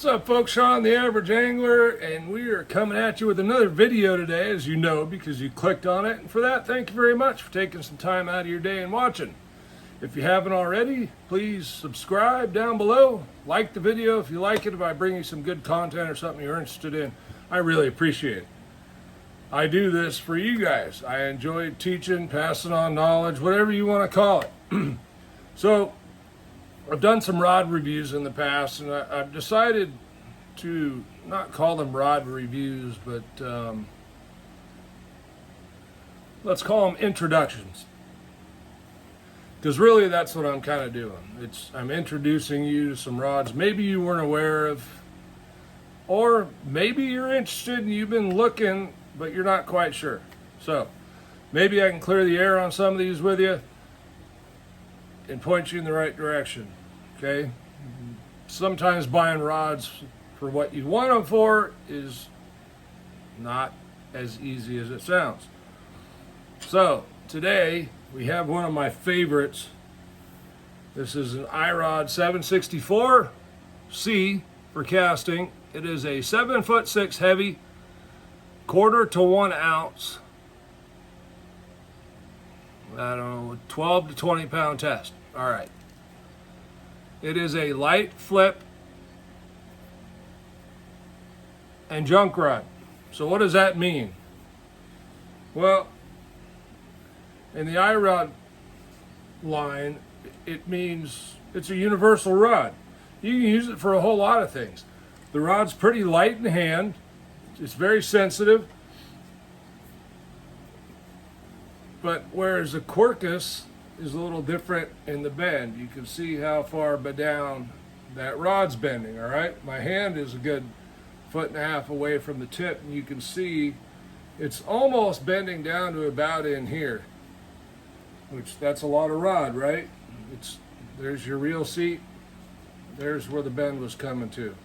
What's up, folks? Sean, the Average Angler, and we are coming at you with another video today, as you know, because you clicked on it. And for that, thank you very much for taking some time out of your day and watching. If you haven't already, please subscribe down below. Like the video if you like it, if I bring you some good content or something you're interested in. I really appreciate it. I do this for you guys. I enjoy teaching, passing on knowledge, whatever you want to call it. So, I've done some rod reviews in the past, and I've decided to not call them rod reviews, but let's call them introductions. Because really that's what I'm kind of doing. I'm introducing you to some rods maybe you weren't aware of, or maybe you're interested and you've been looking, but you're not quite sure. So maybe I can clear the air on some of these with you and point you in the right direction. Okay? Sometimes buying rods for what you want them for is not as easy as it sounds. So today we have one of my favorites. This is an Irod 764C for casting. It is a 7'6" heavy, 1/4 to 1 ounce, I don't know, 12 to 20 pound test. All right. It is a light flip and junk rod. So what does that mean? Well, in the Irod line, it means it's a universal rod. You can use it for a whole lot of things. The rod's pretty light in hand. It's very sensitive. But whereas the Quercus is a little different in the bend, you can see how far down that rod's bending, all right? My hand is a good 1.5 feet away from the tip, and you can see it's almost bending down to about in here, which that's a lot of rod, right? There's your reel seat. There's where the bend was coming to.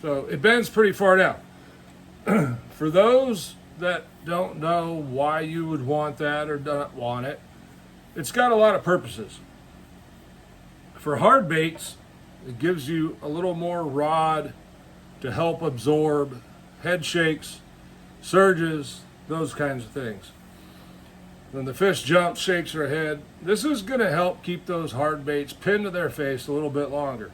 So it bends pretty far down. For those that don't know why you would want that or don't want it, it's got a lot of purposes. For hard baits, it gives you a little more rod to help absorb head shakes, surges, those kinds of things. When the fish jumps, shakes her head, this is going to help keep those hard baits pinned to their face a little bit longer.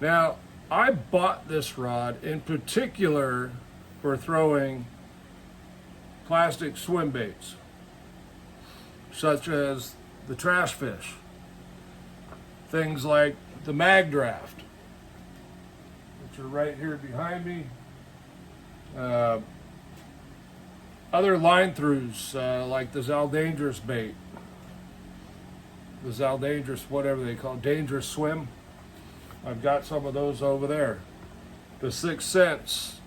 Now, I bought this rod in particular for throwing plastic swim baits, such as the trash fish, things like the mag draft, which are right here behind me, other line throughs like the Zal Dangerous bait, the Zal Dangerous, whatever they call it, Dangerous Swim. I've got some of those over there. The 6 Sense,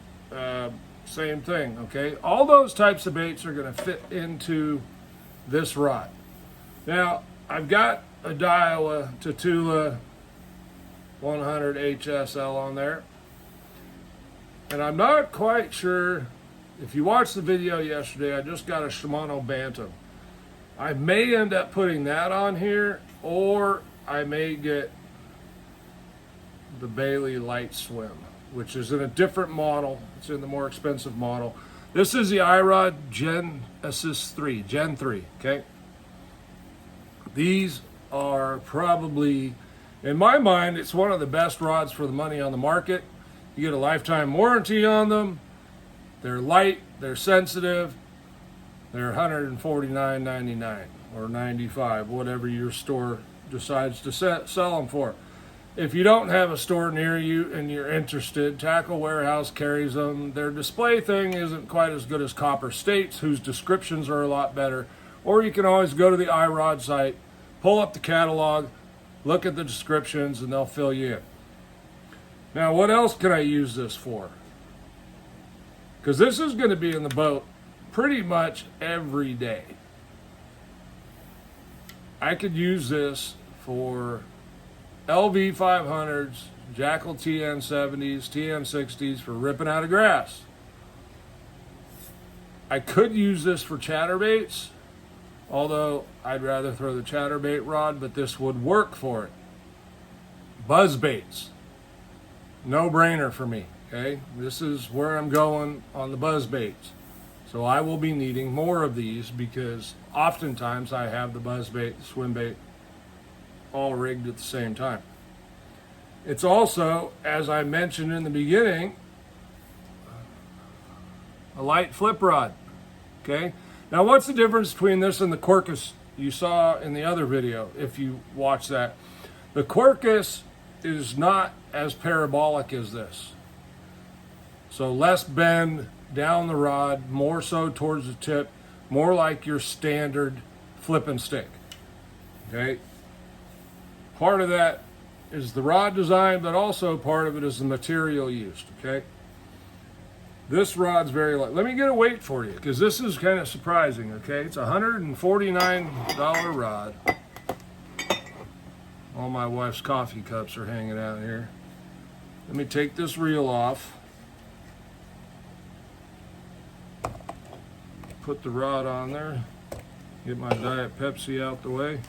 same thing, okay? All those types of baits are going to fit into this rod. Now, I've got a Daiwa Tatula 100 HSL on there. And I'm not quite sure, if you watched the video yesterday, I just got a Shimano Bantam. I may end up putting that on here, or I may get the Bailey Light Swim, which is in a different model. It's in the more expensive model. This is the Irod Gen Assist 3, Gen 3, okay? These are probably, in my mind, it's one of the best rods for the money on the market. You get a lifetime warranty on them. They're light, they're sensitive. They're $149.99 or $95, whatever your store decides to sell them for. If you don't have a store near you and you're interested, Tackle Warehouse carries them. Their display thing isn't quite as good as Copper State's, whose descriptions are a lot better. Or you can always go to the Irod site, pull up the catalog, look at the descriptions, and they'll fill you in. Now, what else can I use this for? Because this is going to be in the boat pretty much every day. I could use this for LV 500s, Jackal TN70s, TN60s for ripping out of grass. I could use this for chatterbaits, although I'd rather throw the chatterbait rod, but this would work for it. Buzz baits. no brainer for me. Okay, this is where I'm going on the buzz baits. So I will be needing more of these because oftentimes I have the buzz bait, the swim bait all rigged at the same time. It's also, as I mentioned in the beginning, a light flip rod. Okay, now what's the difference between this and the Quercus you saw in the other video if you watch that? The Quercus is not as parabolic as this. So less bend down the rod, more so towards the tip, more like your standard flip and stick. Okay? Part of that is the rod design, but also part of it is the material used. Okay? This rod's very light. Let me get a weight for you, because this is kind of surprising. Okay? It's a $149 rod. All my wife's coffee cups are hanging out here. Let me take this reel off. Put the rod on there. Get my Diet Pepsi out the way.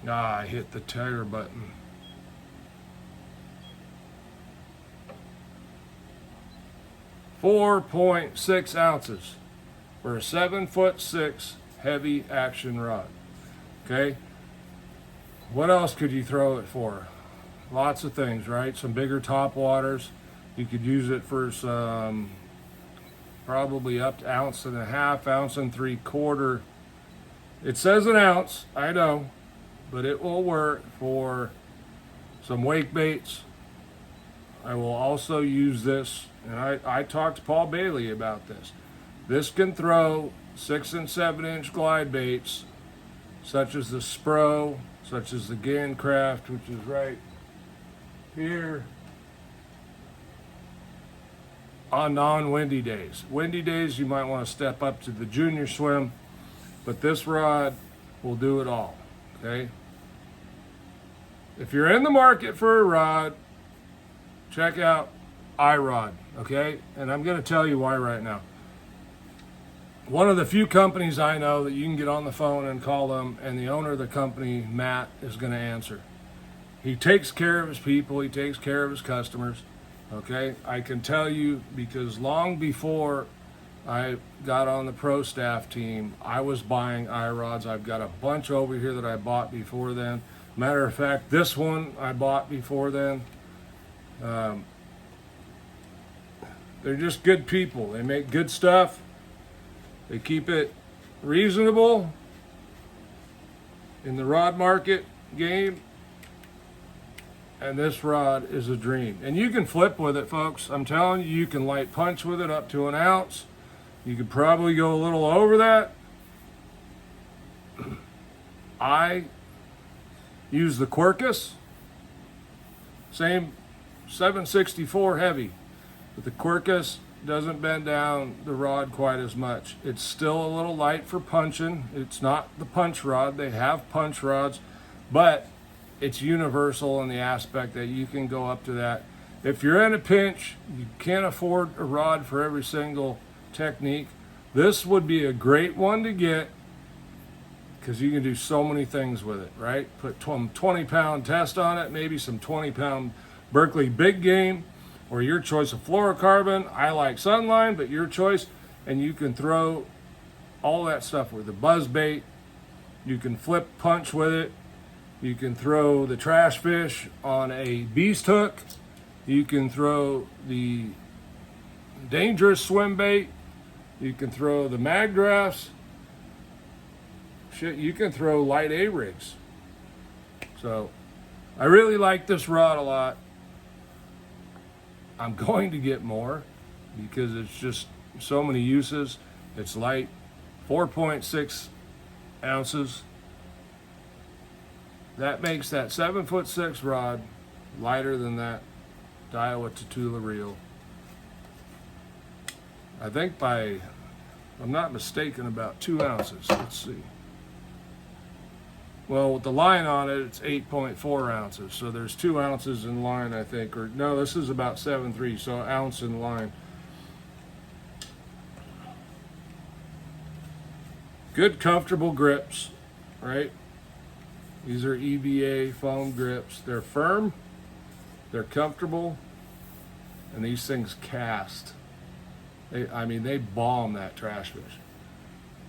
I hit the tire button. .6 ounces for a 7'6" heavy action rod. Okay. What else could you throw it for? Lots of things, right? Some bigger top waters. You could use it for some, probably up to 1.5 ounces, 1.75 ounces. It says an ounce, I know, but it will work for some wake baits. I will also use this, and I talked to Paul Bailey about this. This can throw 6 and 7 inch glide baits, such as the Spro, such as the Gancraft, which is right here, on non-windy days. Windy days, you might want to step up to the junior swim, but this rod will do it all. Okay. If you're in the market for a rod, check out Irod. Okay, and I'm going to tell you why right now. One of the few companies I know that you can get on the phone and call them, and the owner of the company, Matt, is going to answer. He takes care of his people. He takes care of his customers. Okay, I can tell you because long before I got on the pro staff team, I was buying Irods. I've got a bunch over here that I bought before then. Matter of fact, this one I bought before then. They're just good people. They make good stuff. They keep it reasonable in the rod market game. And this rod is a dream. And you can flip with it, folks. I'm telling you, you can light punch with it up to 1 ounce. You could probably go a little over that. I use the Quercus. Same 764 heavy. But the Quercus doesn't bend down the rod quite as much. It's still a little light for punching. It's not the punch rod. They have punch rods. But it's universal in the aspect that you can go up to that. If you're in a pinch, you can't afford a rod for every single technique. This would be a great one to get because you can do so many things with it, right? Put 20-pound test on it, maybe some 20-pound Berkeley big game, or your choice of fluorocarbon. I like Sunline, but your choice. And you can throw all that stuff with the buzz bait. You can flip punch with it. You can throw the trash fish on a beast hook. You can throw the dangerous swim bait. You can throw the mag drafts. Shit, you can throw light A rigs. So I really like this rod a lot. I'm going to get more because it's just so many uses. It's light, 4.6 ounces. That makes that 7'6" rod lighter than that Daiwa Tatula reel. I think by, if I'm not mistaken, about 2 ounces. Let's see. Well, with the line on it, it's 8.4 ounces. So there's 2 ounces in line, I think. Or no, this is about 7.3, so an ounce in line. Good, comfortable grips. right? These are EVA foam grips. They're firm, they're comfortable, and these things cast. I mean, they bomb that trash fish.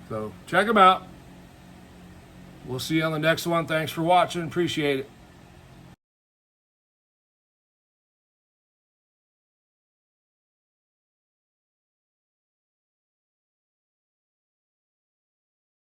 So check them out. We'll see you on the next one. Thanks for watching. Appreciate it.